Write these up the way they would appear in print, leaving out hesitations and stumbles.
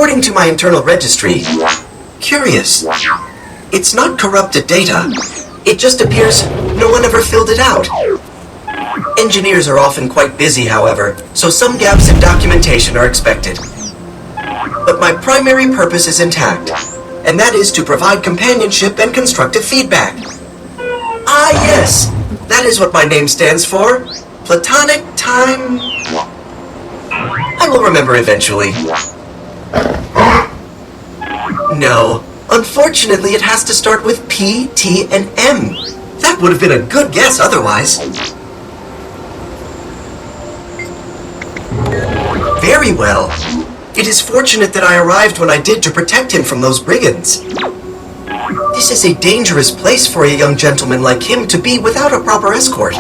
according to my internal registry, curious. It's not corrupted data. It just appears no one ever filled it out. Engineers are often quite busy, however, so some gaps in documentation are expected. But my primary purpose is intact, and that is to provide companionship and constructive feedback. Ah, yes! That is what my name stands for. Platonic Time... I will remember eventually. No. Unfortunately, it has to start with P, T, and M. That would have been a good guess otherwise. Very well. It is fortunate that I arrived when I did to protect him from those brigands. This is a dangerous place for a young gentleman like him to be without a proper escort.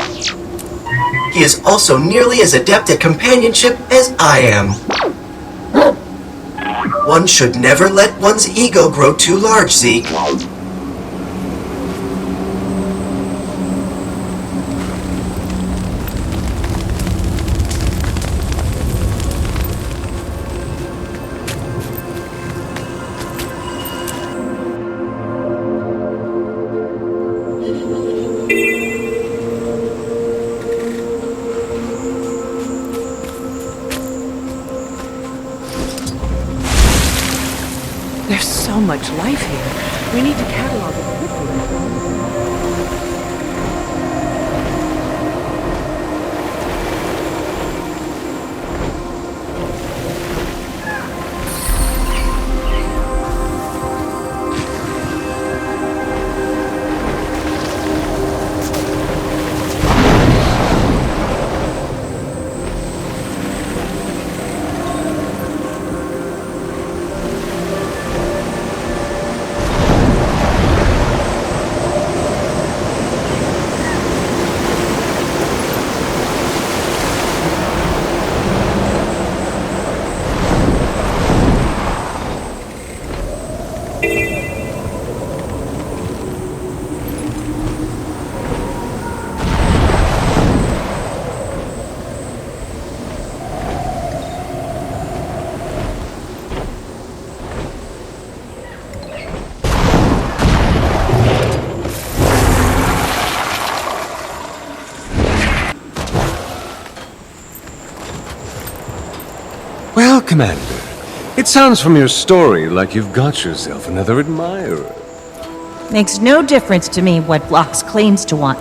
He is also nearly as adept at companionship as I am. One should never let one's ego grow too large, Zeke. There's so much life here. We need to catalog it quickly. Well, Commander, it sounds from your story like you've got yourself another admirer. Makes no difference to me what Phlox claims to want.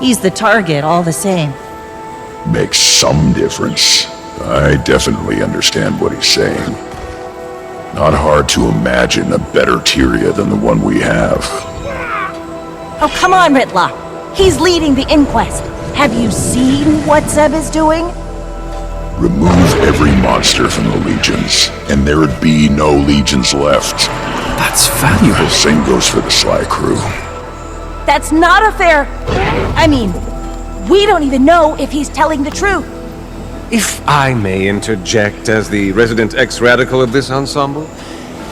He's the target all the same. Makes some difference. I definitely understand what he's saying. Not hard to imagine a better Tyria than the one we have. Oh, come on, Ritlock. He's leading the inquest. Have you seen what Zeb is doing? Remove every monster from the legions, and there'd be no legions left. That's valuable. The same goes for the Sly crew. That's not a fair... I mean, we don't even know if he's telling the truth. If I may interject as the resident ex-radical of this ensemble,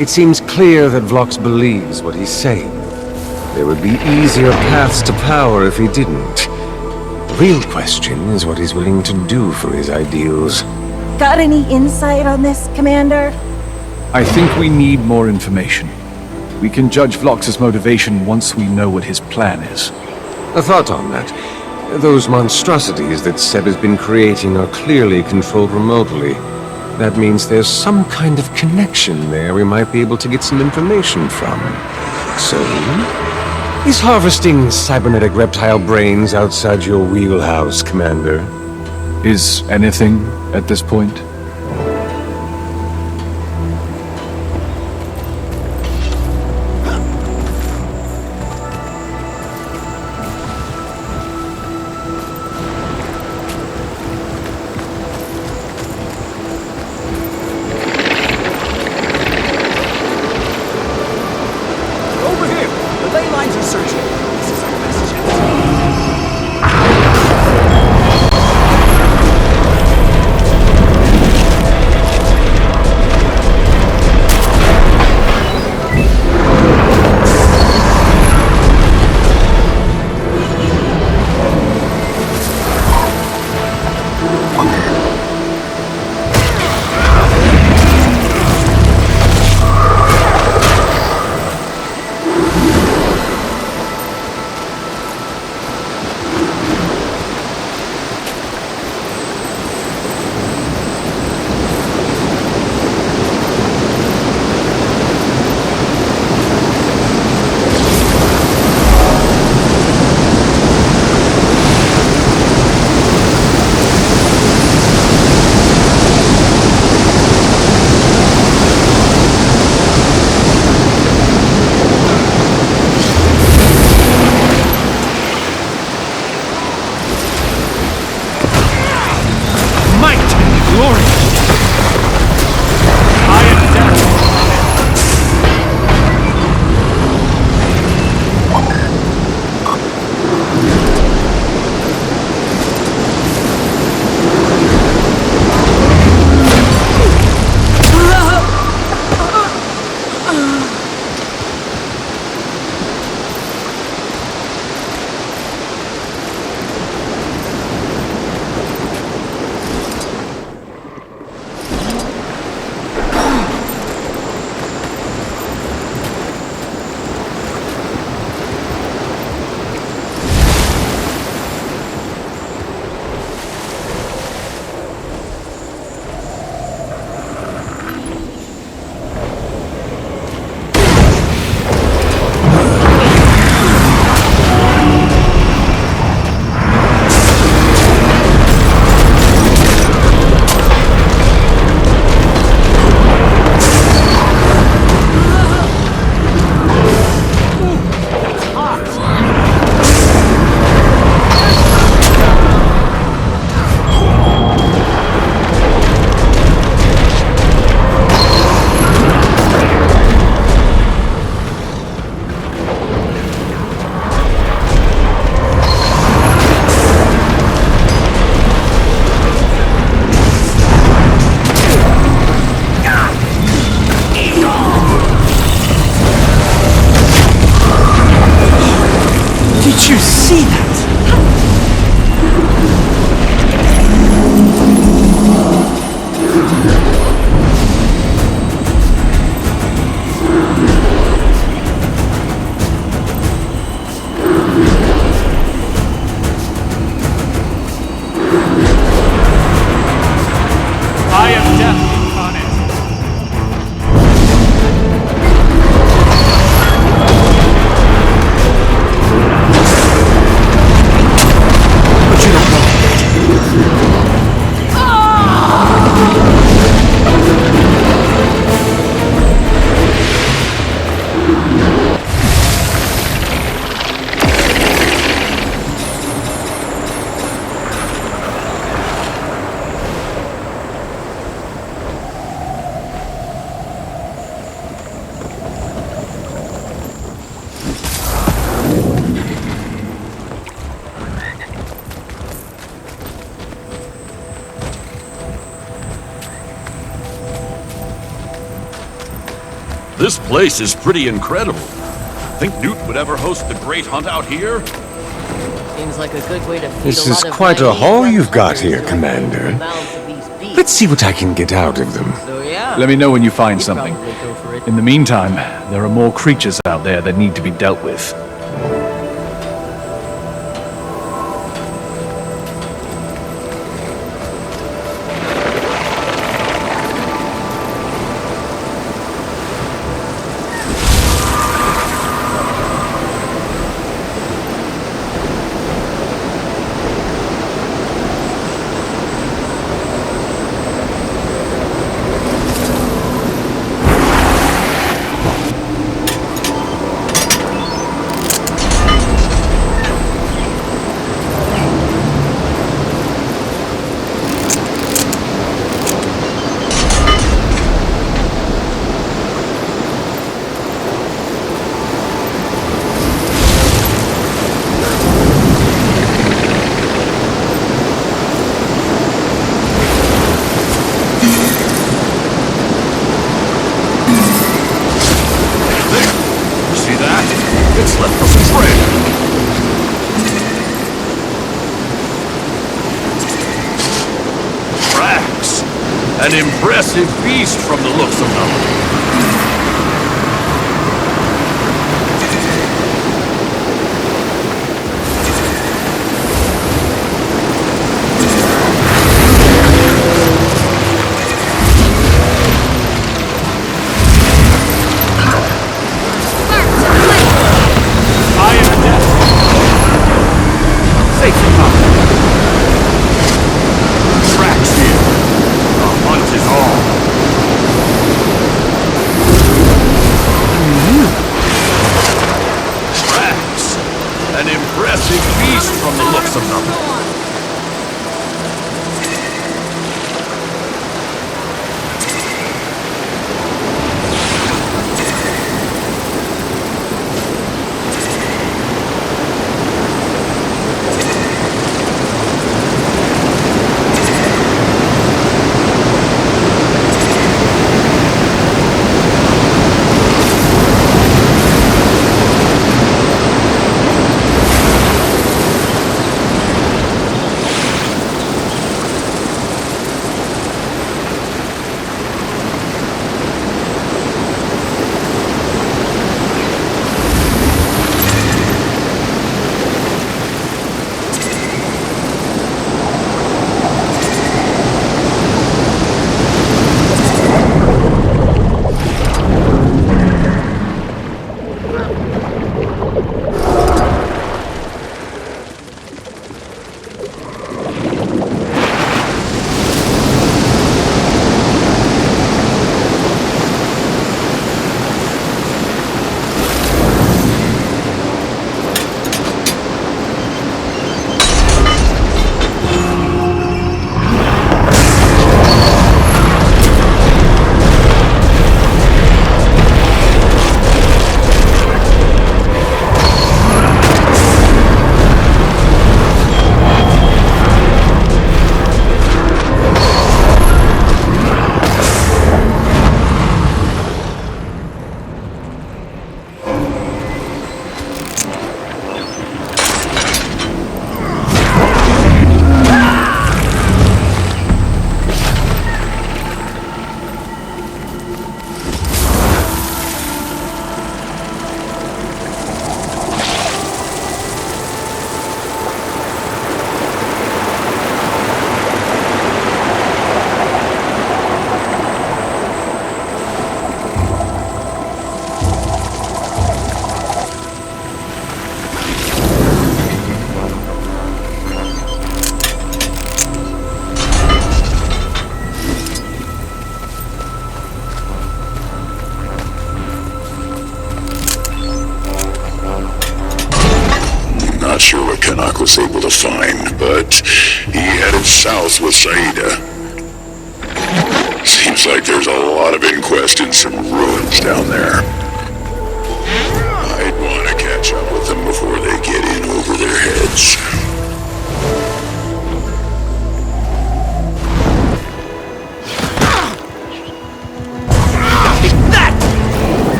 it seems clear that Vlox believes what he's saying. There would be easier paths to power if he didn't. The real question is what he's willing to do for his ideals. Got any insight on this, Commander? I think we need more information. We can judge Vlox's motivation once we know what his plan is. A thought on that. Those monstrosities that Seb has been creating are clearly controlled remotely. That means there's some kind of connection there we might be able to get some information from. So, is harvesting cybernetic reptile brains outside your wheelhouse, Commander? Is anything at this point? This place is pretty incredible. Think Newt would ever host the Great Hunt out here? Seems like a good way to feed This a is lot of quite a naive haul young you've got hunters here, to Commander. the mouths of these beasts. Let's see what I can get out of them. So yeah. Let me know when you find He'd something. probably go for it. In the meantime, there are more creatures out there that need to be dealt with. See that? It's left us a trail. Tracks. An impressive beast from the looks of them. I am death. Safety power. Tracks here. The hunt is on. Tracks. An impressive beast from the looks of them. Not sure what Canuck was able to find, but he headed south with Saida. Seems like there's a lot of inquest in some ruins down there. I'd want to catch up with them before they get in over their heads.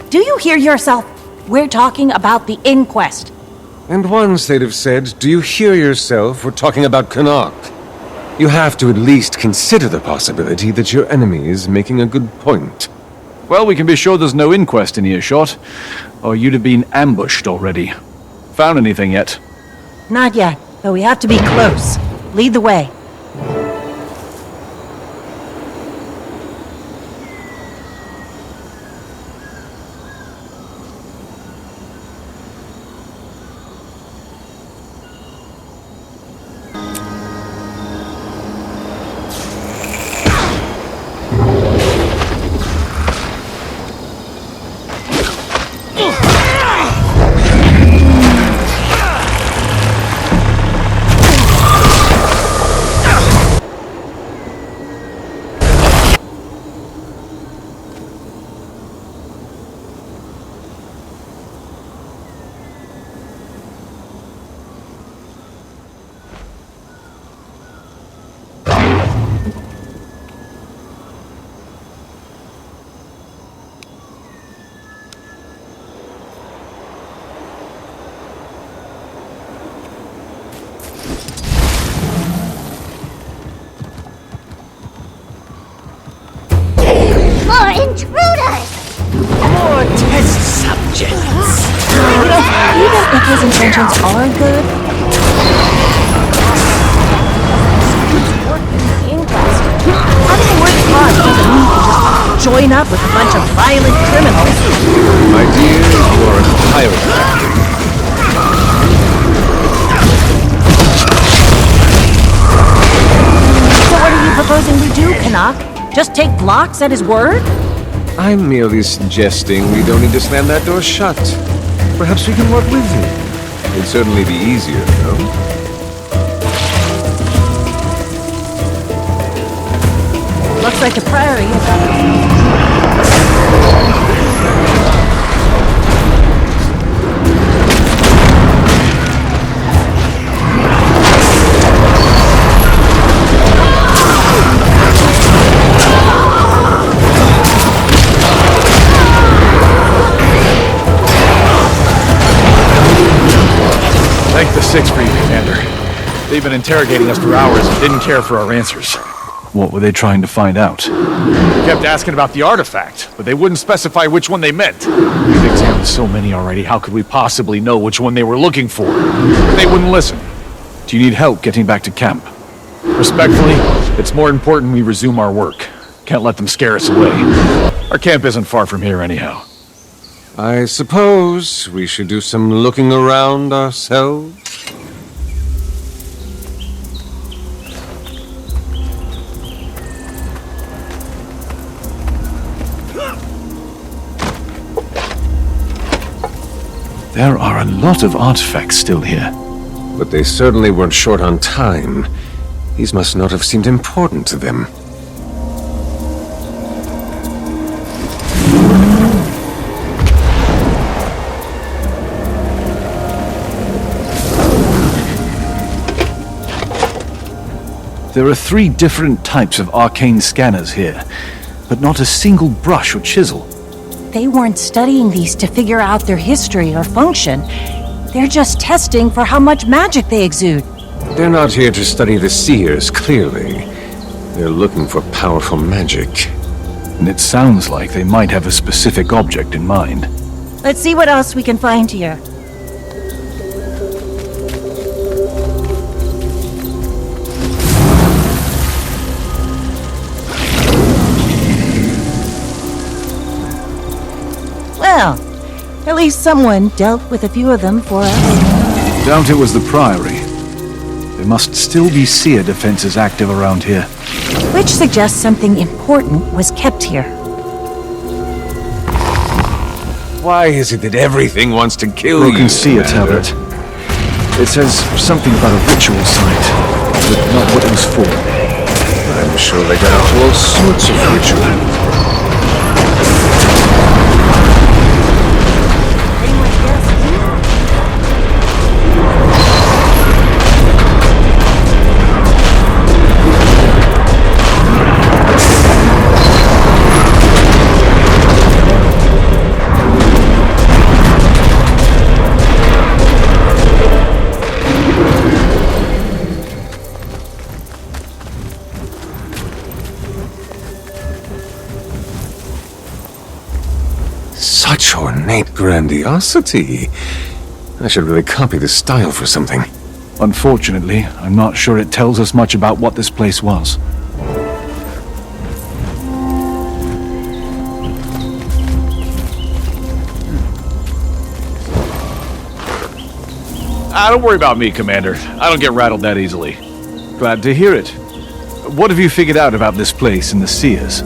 Do you hear yourself? We're talking about the inquest. And once they'd have said, do you hear yourself? We're talking about Canuck. You have to at least consider the possibility that your enemy is making a good point. Well, we can be sure there's no inquest in earshot, or you'd have been ambushed already. Found anything yet? Not yet, but we have to be close. Lead the way. More intruders! More test subjects. Even if his intentions are good, having a work cause doesn't mean you just join up with a bunch of violent criminals. My dear, you are entirely accurate. So what are you proposing we do, Canuck? Just take Vlox at his word? I'm merely suggesting we don't need to slam that door shut. Perhaps we can work with him. It'd certainly be easier, no? Looks like the Priory is up. Thank the Sixth for you, Commander. They've been interrogating us for hours and didn't care for our answers. What were they trying to find out? They kept asking about the artifact, but they wouldn't specify which one they meant. We've examined so many already, how could we possibly know which one they were looking for? They wouldn't listen. Do you need help getting back to camp? Respectfully, it's more important we resume our work. Can't let them scare us away. Our camp isn't far from here anyhow. I suppose we should do some looking around ourselves. There are a lot of artifacts still here. But they certainly weren't short on time. These must not have seemed important to them. There are 3 different types of arcane scanners here, but not a single brush or chisel. They weren't studying these to figure out their history or function. They're just testing for how much magic they exude. They're not here to study the seers, clearly. They're looking for powerful magic. And it sounds like they might have a specific object in mind. Let's see what else we can find here. Well, at least someone dealt with a few of them for us. Doubt it was the Priory. There must still be seer defenses active around here. Which suggests something important was kept here. Why is it that everything wants to kill You you? can see a Commander? tablet. It says something about a ritual site, but not what it was for. I'm sure they got into all sorts of rituals. Such ornate grandiosity. I should really copy this style for something. Unfortunately, I'm not sure it tells us much about what this place was. Don't worry about me, Commander. I don't get rattled that easily. Glad to hear it. What have you figured out about this place and the Seers?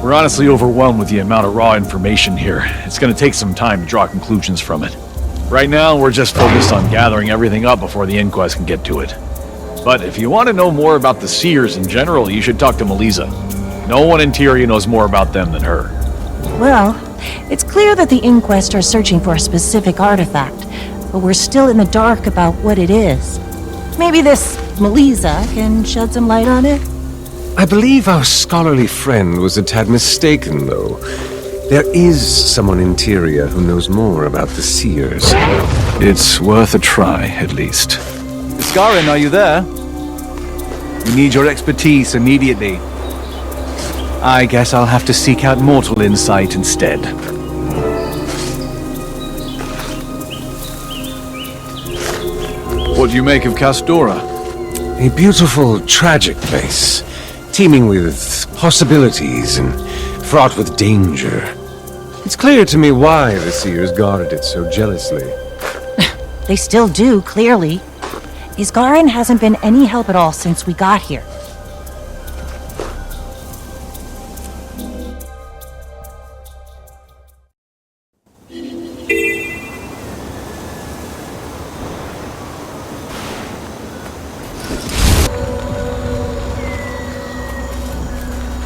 We're honestly overwhelmed with the amount of raw information here. It's gonna take some time to draw conclusions from it. Right now, we're just focused on gathering everything up before the inquest can get to it. But if you want to know more about the Seers in general, you should talk to Melissa. No one in Tyria knows more about them than her. Well, it's clear that the Inquest are searching for a specific artifact, but we're still in the dark about what it is. Maybe this Melissa can shed some light on it? I believe our scholarly friend was a tad mistaken, though. There is someone in Tyria who knows more about the Seers. It's worth a try, at least. Iskarin, are you there? We need your expertise immediately. I guess I'll have to seek out mortal insight instead. What do you make of Castora? A beautiful, tragic place, teeming with possibilities and fraught with danger. It's clear to me why the Seers guarded it so jealously. They still do, clearly. Iskarin hasn't been any help at all since we got here.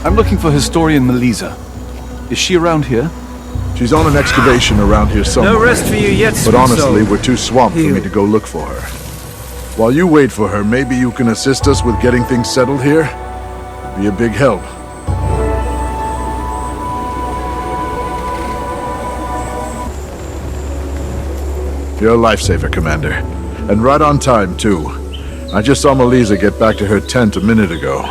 I'm looking for historian Melissa. Is she around here? She's on an excavation around here somewhere. No rest for you yet, But sweet honestly, soul. we're too swamped for me to go look for her. While you wait for her, maybe you can assist us with getting things settled here? Be a big help. You're a lifesaver, Commander. And right on time, too. I just saw Melissa get back to her tent a minute ago.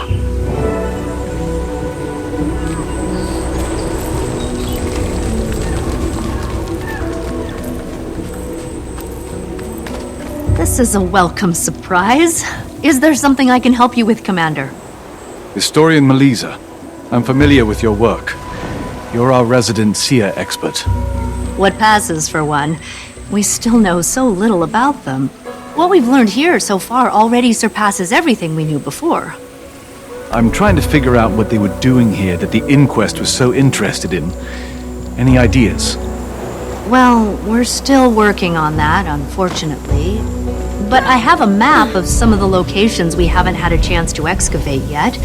This is a welcome surprise. Is there something I can help you with, Commander? Historian Melissa, I'm familiar with your work. You're our resident Seer expert. What passes for one? We still know so little about them. What we've learned here so far already surpasses everything we knew before. I'm trying to figure out what they were doing here that the Inquest was so interested in. Any ideas? Well, we're still working on that, unfortunately. But I have a map of some of the locations we haven't had a chance to excavate yet.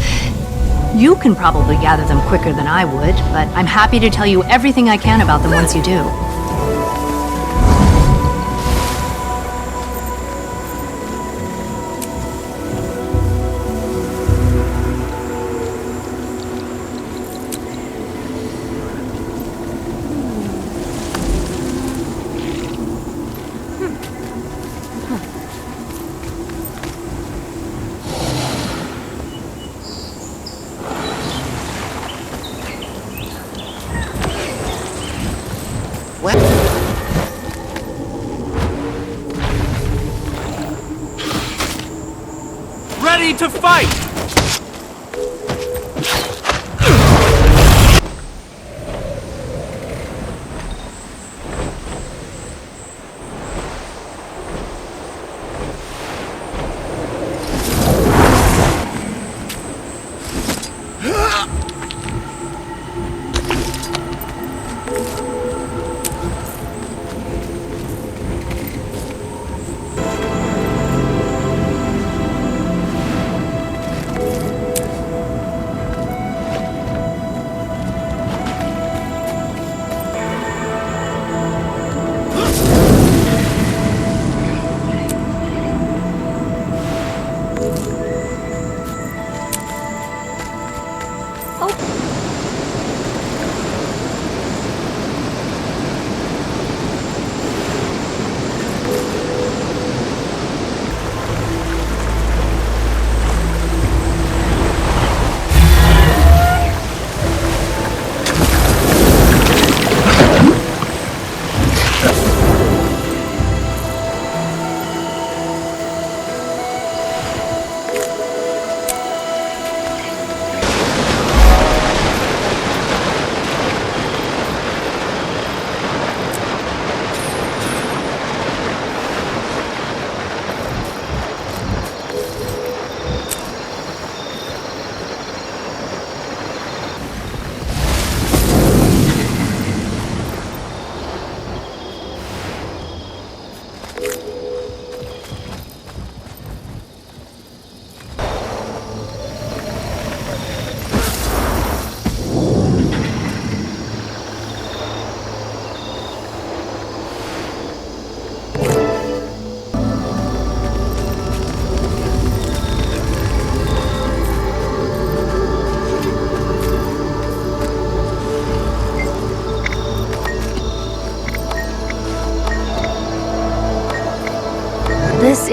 You can probably gather them quicker than I would, but I'm happy to tell you everything I can about them once you do. Ready to fight!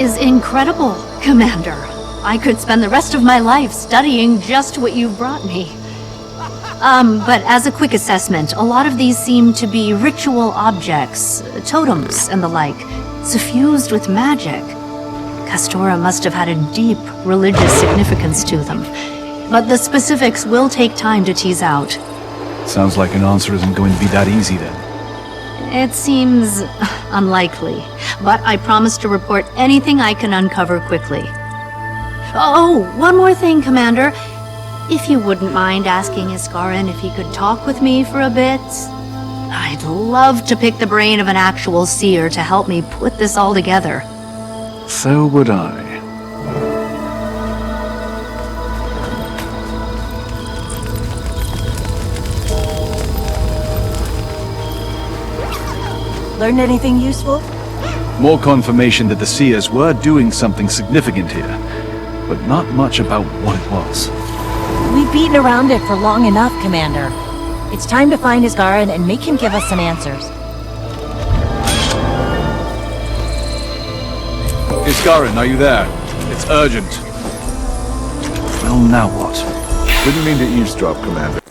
is incredible, Commander. I could spend the rest of my life studying just what you brought me. But as a quick assessment, a lot of these seem to be ritual objects, totems and the like, suffused with magic. Castora must have had a deep religious significance to them. But the specifics will take time to tease out. Sounds like an answer isn't going to be that easy then. It seems unlikely, but I promise to report anything I can uncover quickly. Oh, one more thing, Commander. If you wouldn't mind asking Iskarin if he could talk with me for a bit. I'd love to pick the brain of an actual seer to help me put this all together. So would I. Learned anything useful? More confirmation that the Seers were doing something significant here, but not much about what it was. We've beaten around it for long enough, Commander. It's time to find Iskarin and make him give us some answers. Iskarin, are you there? It's urgent. Well, now what? Didn't mean to eavesdrop, Commander.